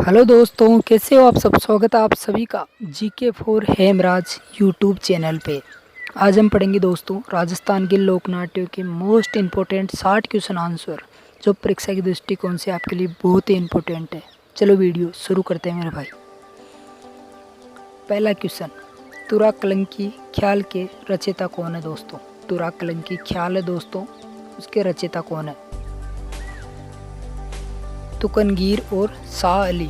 Hello दोस्तों, कैसे हो आप सब। स्वागत है आप सभी का GK for Hemraj YouTube channel पे। आज हम पढ़ेंगे दोस्तों राजस्थान के लोक नाट्यों के मोस्ट इम्पोर्टेंट 60 क्वेश्चन आंसर, जो परीक्षा के दृष्टिकोण से आपके लिए बहुत ही इम्पोर्टेंट है। चलो वीडियो शुरू करते हैं मेरे भाई। पहला क्वेश्चन, तुरा कलंकी ख्याल के रचयिता कौन है दोस्तों। तुरा कलंकी ख्याल है दोस्तों, उसके रचयिता कौन है। तुकनगीर और शाह अली।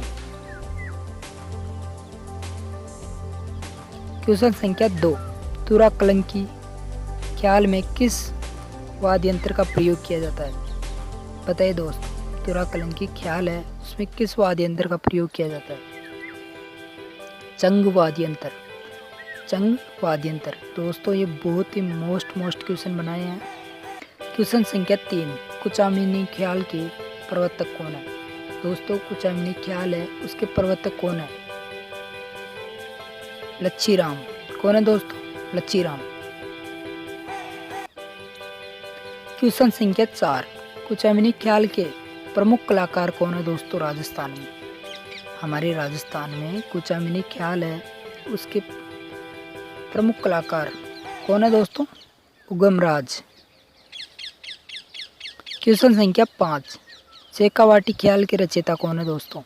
क्वेश्चन संख्या 2, तुरा कलंकी ख्याल में किस वाद्य यंत्र का प्रयोग किया जाता है। बताइए दोस्त, तुरा कलंकी ख्याल है, उसमें किस वाद्य यंत्र का प्रयोग किया जाता है। चंग वाद्य यंत्र। चंग वाद्य यंत्र दोस्तों, ये बहुत ही मोस्ट क्वेश्चन बनाए हैं। क्वेश्चन संख्या 3, कुचामिनी ख्याल के प्रवर्तक कौन है। दोस्तों कुचामिनी ख्याल है, उसके प्रवर्तक कौन है। लच्छी राम। कौन है दोस्तों, लच्छी राम। क्वेश्चन संख्या 4, कुचामिनी ख्याल के प्रमुख कलाकार कौन है दोस्तों राजस्थान में। हमारे राजस्थान में कुचामिनी ख्याल है, उसके प्रमुख कलाकार कौन है दोस्तों। उगमराज। क्वेश्चन संख्या 5, शेखावाटी ख्याल के रचयिता कौन है दोस्तों।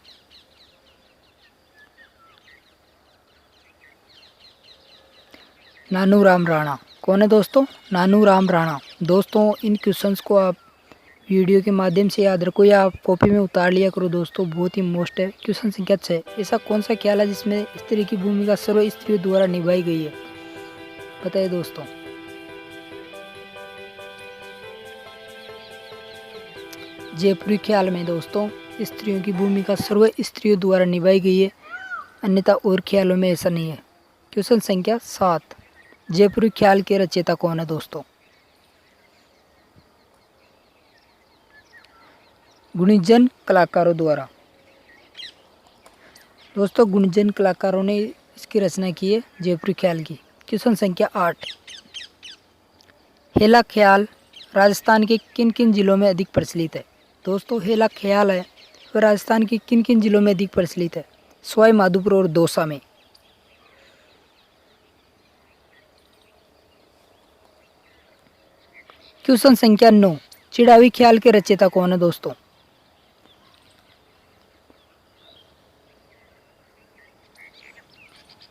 नानू राम राणा। कौन है दोस्तों, नानू राम राणा। दोस्तों इन क्वेश्चंस को आप वीडियो के माध्यम से याद रखो या आप कॉपी में उतार लिया करो दोस्तों, बहुत ही मोस्ट है। क्वेश्चन संख्या 6, ऐसा कौन सा ख्याल है जिसमें स्त्री की भूमिका सर्व स्त्रियों द्वारा निभाई गई है। बताइए दोस्तों। जयपुरी ख्याल में दोस्तों स्त्रियों की भूमिका सर्व स्त्रियों द्वारा निभाई गई है, अन्यथा और ख्यालों में ऐसा नहीं है। क्वेश्चन संख्या 7, जयपुरी ख्याल के रचयिता कौन है दोस्तों। गुणीजन कलाकारों द्वारा। दोस्तों गुणीजन कलाकारों ने इसकी रचना की है जयपुरी ख्याल की। क्वेश्चन संख्या 8, हेला ख्याल राजस्थान के किन किन जिलों में अधिक प्रचलित है। दोस्तों हेला ख्याल है वह राजस्थान के किन किन जिलों में अधिक प्रचलित है। सवाई माधोपुर और दौसा में। क्वेश्चन संख्या 9, चिड़ावी ख्याल के रचयिता कौन है दोस्तों।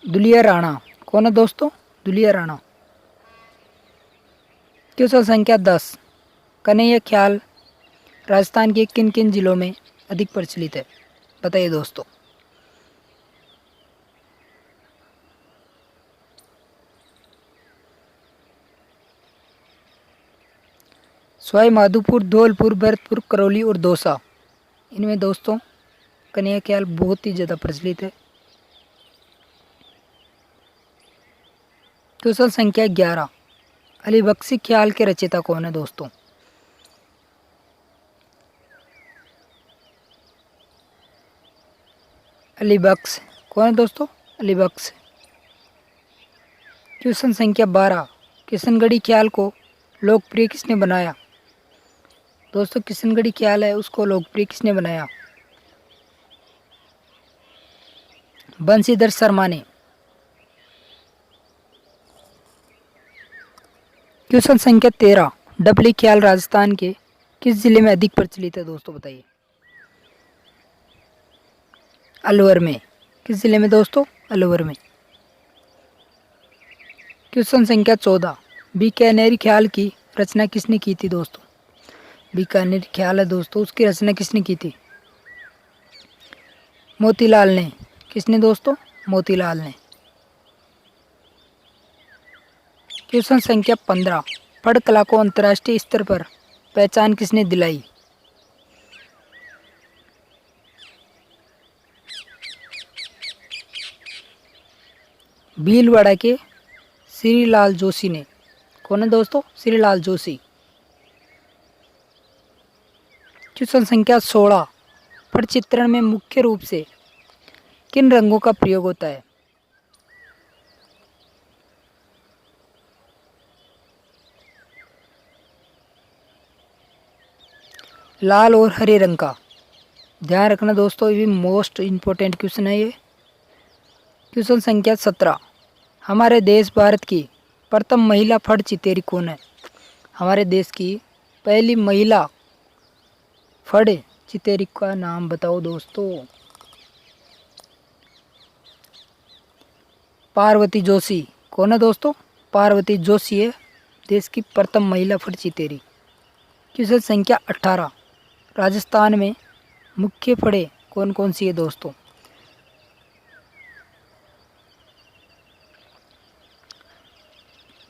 दुलिया राणा। कौन है दोस्तों, दुलिया राणा। क्वेश्चन संख्या 10, कन्हैया ख्याल राजस्थान के किन किन जिलों में अधिक प्रचलित है। बताइए दोस्तों। सवाई माधोपुर, धौलपुर, भरतपुर, करौली और दौसा। इनमें दोस्तों कन्हैया ख्याल बहुत ही ज़्यादा प्रचलित है। क्वेश्चन संख्या 11, अली बख्शी ख्याल के रचयिता कौन है दोस्तों। अली बख्श। कौन है दोस्तों, अली बख्श। क्वेश्चन संख्या 12, किशनगढ़ी ख्याल को लोकप्रिय किसने बनाया। दोस्तों किशनगढ़ी ख्याल है, उसको लोकप्रिय किसने बनाया। बंशीधर शर्मा ने। क्वेश्चन संख्या 13, डबली ख्याल राजस्थान के किस जिले में अधिक प्रचलित है दोस्तों। बताइए। अलवर में। किस जिले में दोस्तों, अलवर में। क्वेश्चन संख्या 14, बीकानेरी ख्याल की रचना किसने की थी दोस्तों। बीकानेरी ख्याल है दोस्तों, उसकी रचना किसने की थी। मोतीलाल ने। किसने दोस्तों, मोतीलाल ने। क्वेश्चन संख्या 15, फड़ कला को अंतर्राष्ट्रीय स्तर पर पहचान किसने दिलाई। भीलवाड़ा के श्रीलाल जोशी ने। कौन है दोस्तों, श्रीलाल जोशी। क्वेश्चन संख्या 16, फड़ चित्रण में मुख्य रूप से किन रंगों का प्रयोग होता है। लाल और हरे रंग का। ध्यान रखना दोस्तों, ये भी मोस्ट इम्पोर्टेंट क्वेश्चन है ये। क्वेश्चन संख्या 17, हमारे देश भारत की प्रथम महिला फड़ चितेरी कौन है? हमारे देश की पहली महिला फड़ चितेरी का नाम बताओ दोस्तों। पार्वती जोशी। कौन है दोस्तों? पार्वती जोशी है देश की प्रथम महिला फड़ चितेरी। क्वेश्चन संख्या 18, राजस्थान में मुख्य फड़ें कौन कौन सी है दोस्तों?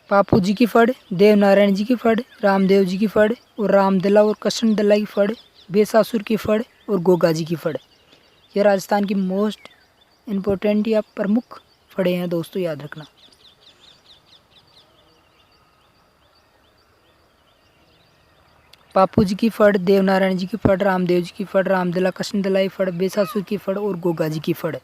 बापू जी की फड़, देवनारायण जी की फड़, रामदेव जी की फड़ और रामदला और कृष्णदला की फड़, बेसासुर की फड़ और गोगा जी की फड़। ये राजस्थान की मोस्ट इम्पोर्टेंट या प्रमुख फड़े हैं दोस्तों, याद रखना। बापू जी की फड़, देवनारायण जी की फड़, रामदेव जी की फड़, रामदला कृष्णदला की फड़, बेसासुर की फड़ और गोगा जी की फड़।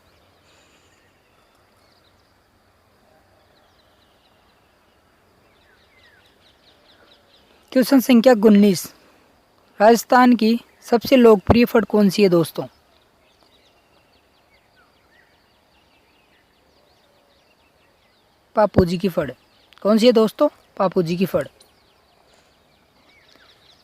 क्वेश्चन संख्या 19, राजस्थान की सबसे लोकप्रिय फड़ कौन सी है दोस्तों? बापू जी की फड़। कौन सी है दोस्तों? बापू जी की फड़।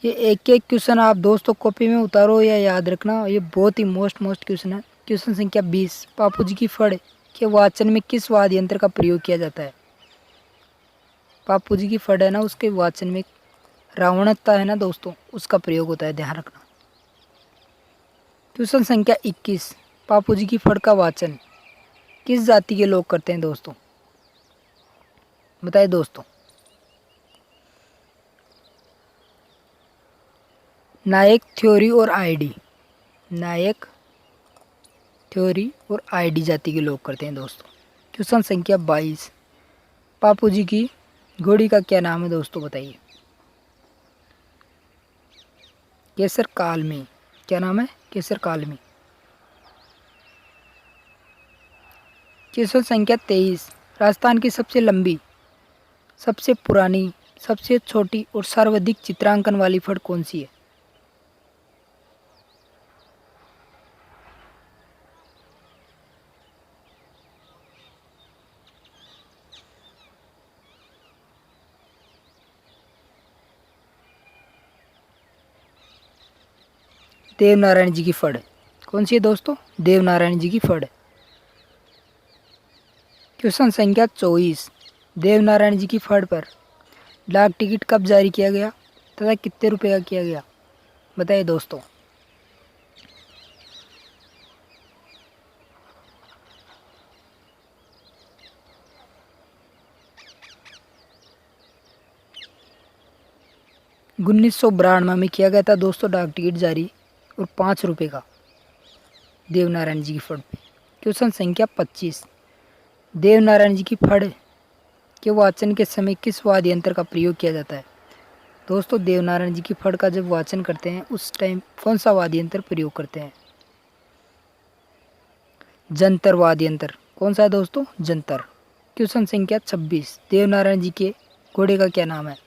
ये एक एक क्वेश्चन आप दोस्तों कॉपी में उतारो या याद रखना, ये बहुत ही मोस्ट क्वेश्चन है। क्वेश्चन संख्या 20, बापू जी की फड़ के वाचन में किस वाद्य यंत्र का प्रयोग किया जाता है? बापू जी की फड़ है ना, उसके वाचन में रावणता है ना दोस्तों, उसका प्रयोग होता है, ध्यान रखना। क्वेश्चन संख्या 21, बापू जी की फड़ का वाचन किस जाति के लोग करते हैं दोस्तों? बताइए दोस्तों। नायक, थ्योरी और आईडी। नायक, थ्योरी और आईडी जाति के लोग करते हैं दोस्तों। क्वेश्चन संख्या 22, बापू जी की घोड़ी का क्या नाम है दोस्तों? बताइए। केसर कालमी। क्या नाम है? केसर कालमी। क्वेश्चन संख्या 23, राजस्थान की सबसे लंबी, सबसे पुरानी, सबसे छोटी और सर्वाधिक चित्रांकन वाली फड़ कौन सी है? देवनारायण जी की फड़। कौन सी है दोस्तों? देवनारायण जी की फड़। क्वेश्चन संख्या 24, देवनारायण जी की फड़ पर डाक टिकट कब जारी किया गया तथा कितने रुपए का किया गया? बताइए दोस्तों। उन्नीस सौ 92 में किया गया था दोस्तों डाक टिकट जारी, और 5 रुपये का देवनारायण जी की फड़ पे। क्वेश्चन संख्या 25, देवनारायण जी की फड़ के वाचन के समय किस वाद्य यंत्र का प्रयोग किया जाता है? दोस्तों, देवनारायण जी की फड़ का जब वाचन करते हैं उस टाइम कौन सा वाद्य यंत्र प्रयोग करते हैं? जंतर वाद्य यंत्र। कौन सा है दोस्तों? जंतर। क्वेश्चन संख्या 26, देवनारायण जी के घोड़े का क्या नाम है?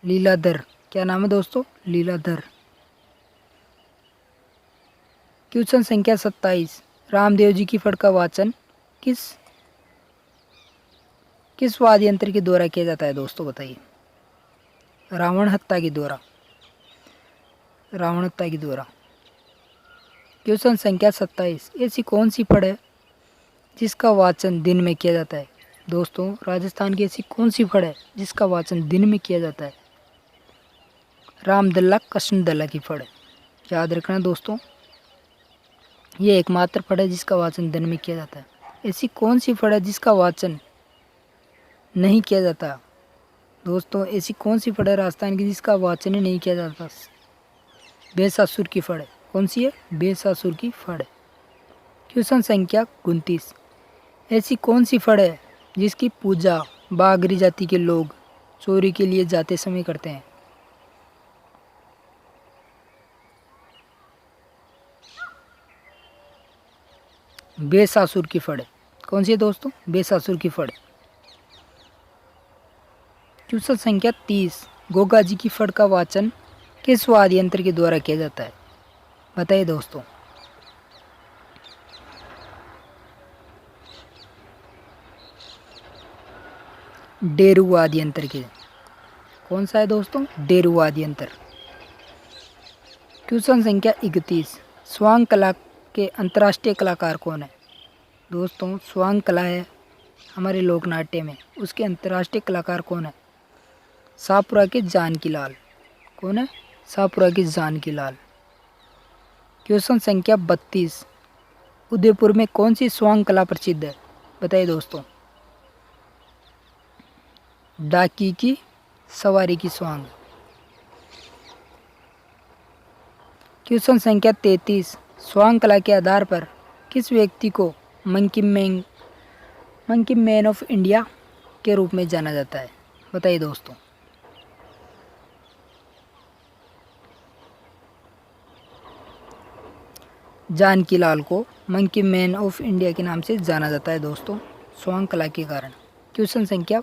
लीलाधर। क्या नाम है दोस्तों? लीलाधर। क्वेश्चन संख्या 27, रामदेव जी की फड़ का वाचन किस वाद्य यंत्र के द्वारा किया जाता है दोस्तों? बताइए। रावण हत्या के द्वारा। रावण हत्या के द्वारा। क्वेश्चन संख्या 27, ऐसी कौन सी फड़ है जिसका वाचन दिन में किया जाता है? दोस्तों, राजस्थान की ऐसी कौन सी फड़ है जिसका वाचन दिन में किया जाता है? रामदला कृष्णदला की फड़। याद रखना दोस्तों, ये एकमात्र फड़ है जिसका वाचन दिन में किया जाता है। ऐसी कौन सी फड़ है जिसका वाचन नहीं किया जाता? दोस्तों, ऐसी कौन सी फड़ है राजस्थान की जिसका वाचन ही नहीं किया जाता? बेसासुर की फड़ है। कौन सी है? बेसासुर की फड़। क्वेश्चन संख्या 29, ऐसी कौन सी फड़ है जिसकी पूजा बागरी जाति के लोग चोरी के लिए जाते समय करते हैं? बेसासुर की फड़। कौन सी है दोस्तों? बेसासुर की फड़। क्वेश्चन संख्या 30, गोगा जी की फड़ का वाचन किस वाद्य यंत्र के द्वारा किया जाता है? बताइए दोस्तों। डेरू वाद्य यंत्र के। कौन सा है दोस्तों? डेरू वाद्य यंत्र। क्वेश्चन संख्या 31, स्वांग कला के अंतर्राष्ट्रीय कलाकार कौन है? दोस्तों स्वांग कला है हमारे लोकनाट्य में, उसके अंतर्राष्ट्रीय कलाकार कौन है? शाहपुरा के जानकी लाल। कौन है? शाहपुरा के जानकी लाल। क्वेश्चन संख्या 32, उदयपुर में कौन सी स्वांग कला प्रसिद्ध है? बताइए दोस्तों। डाकी की सवारी की स्वांग। क्वेश्चन संख्या 33, स्वांग कला के आधार पर किस व्यक्ति को मंकी मैन ऑफ इंडिया के रूप में जाना जाता है? बताइए दोस्तों। जानकी लाल को मंकी मैन ऑफ इंडिया के नाम से जाना जाता है दोस्तों, स्वांग कला के कारण। क्वेश्चन संख्या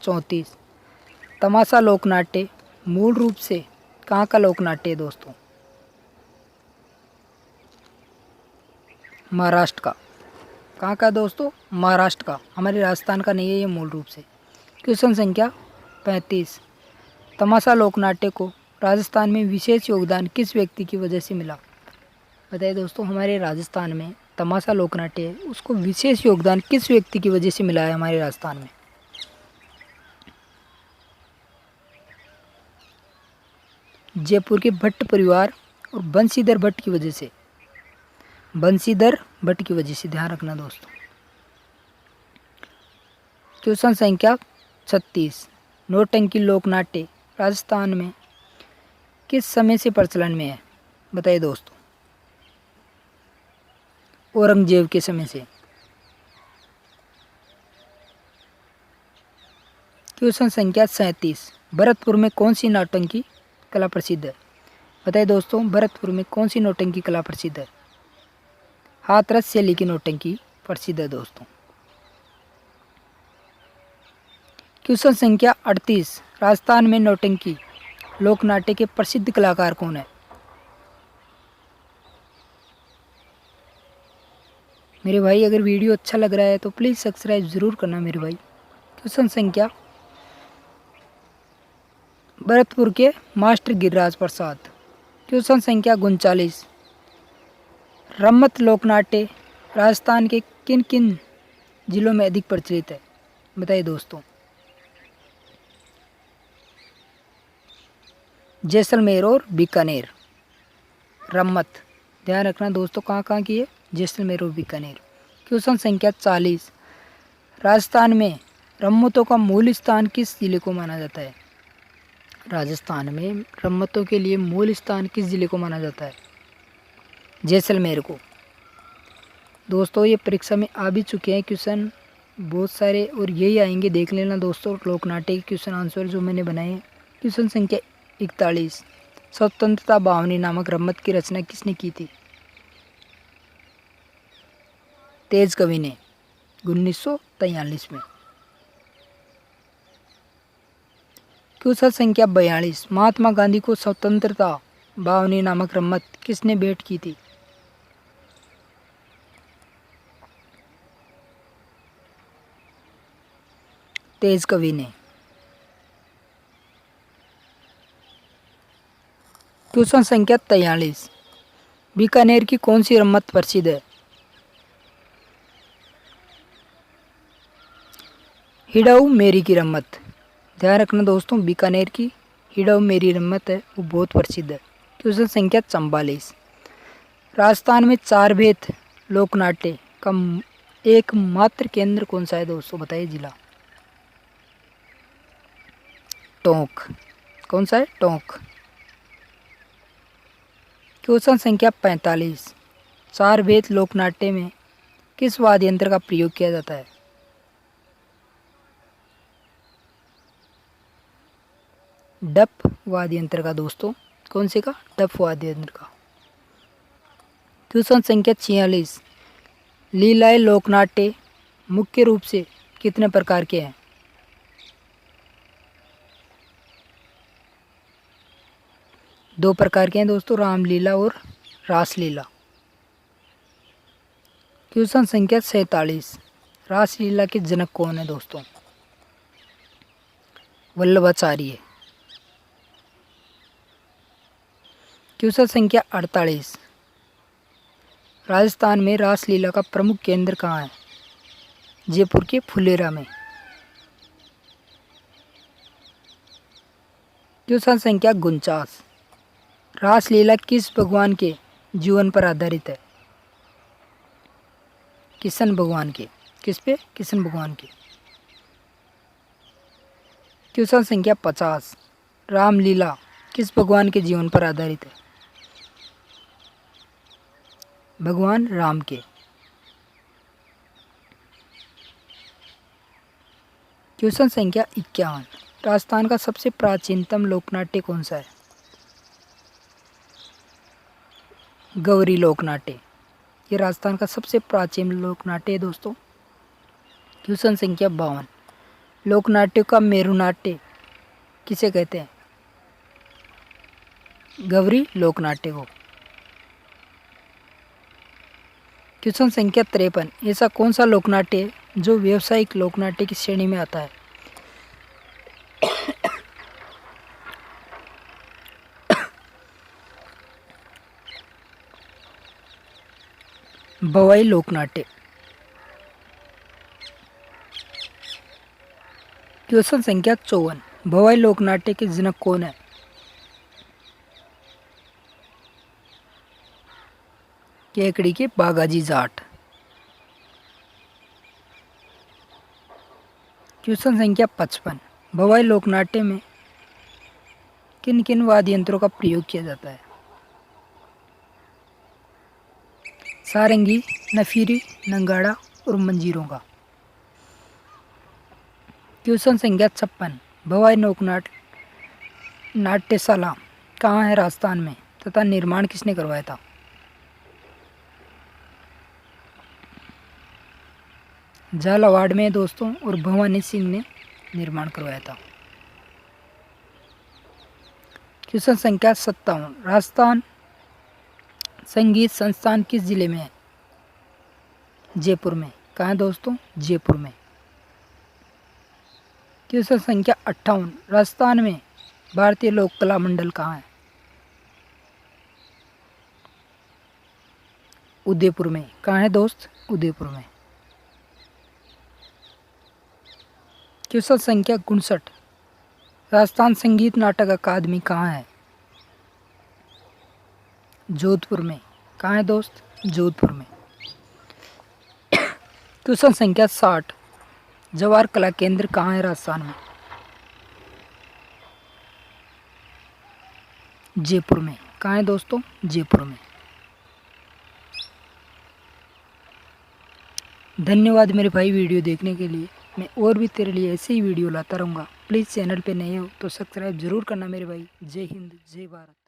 34, तमाशा लोकनाट्य मूल रूप से कहाँ का लोकनाट्य है दोस्तों? महाराष्ट्र का। कहाँ का दोस्तों? महाराष्ट्र का, हमारे राजस्थान का नहीं है ये मूल रूप से। क्वेश्चन संख्या 35, तमाशा लोकनाट्य को राजस्थान में विशेष योगदान किस व्यक्ति की वजह से मिला? बताइए दोस्तों, हमारे राजस्थान में तमाशा लोकनाट्य है उसको विशेष योगदान किस व्यक्ति की वजह से मिला है हमारे राजस्थान में? जयपुर के भट्ट परिवार और बंशीधर भट्ट की वजह से। बंशीधर भट्ट की वजह से, ध्यान रखना दोस्तों। क्वेश्चन संख्या 36, नौटंकी लोकनाट्य राजस्थान में किस समय से प्रचलन में है? बताइए दोस्तों। औरंगजेब के समय से। क्वेश्चन संख्या 37, भरतपुर में कौन सी नौटंकी कला प्रसिद्ध है? बताइए दोस्तों, भरतपुर में कौन सी नौटंकी कला प्रसिद्ध है? हाथरस शैली की नौटंकी प्रसिद्ध है दोस्तों। क्वेश्चन संख्या 38, राजस्थान में नौटंकी लोकनाट्य के प्रसिद्ध कलाकार कौन है? मेरे भाई अगर वीडियो अच्छा लग रहा है तो प्लीज़ सब्सक्राइब ज़रूर करना मेरे भाई। क्वेश्चन संख्या, भरतपुर के मास्टर गिरिराज प्रसाद। क्वेश्चन संख्या 39, रम्मत लोकनाट्य राजस्थान के किन किन जिलों में अधिक प्रचलित है? बताइए दोस्तों। जैसलमेर और बीकानेर। रम्मत, ध्यान रखना दोस्तों, कहाँ कहाँ की है? जैसलमेर और बीकानेर। क्वेश्चन संख्या 40, राजस्थान में रम्मतों का मूल स्थान किस जिले को माना जाता है? राजस्थान में रम्मतों के लिए मूल स्थान किस जिले को माना जाता है? जैसलमेर को। दोस्तों ये परीक्षा में आ भी चुके हैं क्वेश्चन बहुत सारे, और यही आएंगे, देख लेना दोस्तों लोकनाट्य के क्वेश्चन आंसर जो मैंने बनाए हैं। क्वेश्चन संख्या 41, स्वतंत्रता भावनी नामक रम्मत की रचना किसने की थी? तेज कवि ने 1943 में। क्वेश्चन संख्या 42, महात्मा गांधी को स्वतंत्रता भावनी नामक रम्मत किसने भेंट की थी? तेज कवि ने। क्वेश्चन संख्या 43, बीकानेर की कौन सी रम्मत प्रसिद्ध है? हिडाऊ मेरी की रम्मत। ध्यान रखना दोस्तों, बीकानेर की हिडाऊ मेरी रम्मत है वो बहुत प्रसिद्ध है। क्वेश्चन संख्या 44, राजस्थान में चार भेद लोकनाट्य का एकमात्र केंद्र कौन सा है दोस्तों? बताइए जिला। टोंक। कौन सा है? टोंक। क्वेश्चन संख्या 45, चार भेद लोकनाट्य में किस वाद्य यंत्र का प्रयोग किया जाता है? डफ वाद्य यंत्र का दोस्तों। कौन से का? डफ वाद्य यंत्र का। क्वेश्चन संख्या 46, लीलाए लोकनाट्य मुख्य रूप से कितने प्रकार के हैं? दो प्रकार के हैं दोस्तों, रामलीला और रासलीला। क्वेश्चन संख्या 47, रासलीला के जनक कौन है दोस्तों? वल्लभाचार्य। क्वेश्चन संख्या 48, राजस्थान में रासलीला का प्रमुख केंद्र कहाँ है? जयपुर के फुलेरा में। क्वेश्चन संख्या 49, रासलीला किस भगवान के जीवन पर आधारित है? कृष्ण भगवान के। किस पे? कृष्ण भगवान के। क्वेश्चन संख्या 50, रामलीला किस भगवान के जीवन पर आधारित है? भगवान राम के। क्वेश्चन संख्या 51, राजस्थान का सबसे प्राचीनतम लोकनाट्य कौन सा है? गौरी लोकनाट्य। ये राजस्थान का सबसे प्राचीन लोकनाट्य है दोस्तों। क्वेश्चन संख्या 52, लोकनाट्य का मेरुनाट्य किसे कहते हैं? गौरी लोकनाट्य को। क्वेश्चन संख्या 53, ऐसा कौन सा लोकनाट्य है जो व्यावसायिक लोकनाट्य की श्रेणी में आता है? भवाई लोकनाट्य। क्वेश्चन संख्या 54, भवाई लोकनाट्य के जनक कौन है? केकड़ी के बागाजी जाट। क्वेश्चन संख्या 55, भवाई लोकनाट्य में किन किन वाद्य यंत्रों का प्रयोग किया जाता है? सारंगी, नफीरी, नंगाड़ा और मंजीरों का। क्वेश्चन संख्या 56, भवाई लोकनाट्य नाट्यशाला कहाँ है राजस्थान में तथा निर्माण किसने करवाया था? झालावाड़ में दोस्तों और भवानी सिंह ने निर्माण करवाया था। क्वेश्चन संख्या 57, राजस्थान संगीत संस्थान किस जिले में है? जयपुर में। कहाँ है दोस्तों? जयपुर में। क्वेश्चन संख्या 58, राजस्थान में भारतीय लोक कला मंडल कहाँ है? उदयपुर में। कहाँ है दोस्त? उदयपुर में। क्वेश्चन संख्या 59, राजस्थान संगीत नाटक अकादमी कहाँ है? जोधपुर में। कहाँ है दोस्त? जोधपुर में। क्वेश्चन संख्या 60, जवाहर कला केंद्र कहाँ है राजस्थान में? जयपुर में। कहाँ है दोस्तों? जयपुर में। धन्यवाद मेरे भाई वीडियो देखने के लिए। मैं और भी तेरे लिए ऐसे ही वीडियो लाता रहूँगा। प्लीज़ चैनल पे नए हो तो सब्सक्राइब जरूर करना मेरे भाई। जय हिंद, जय भारत।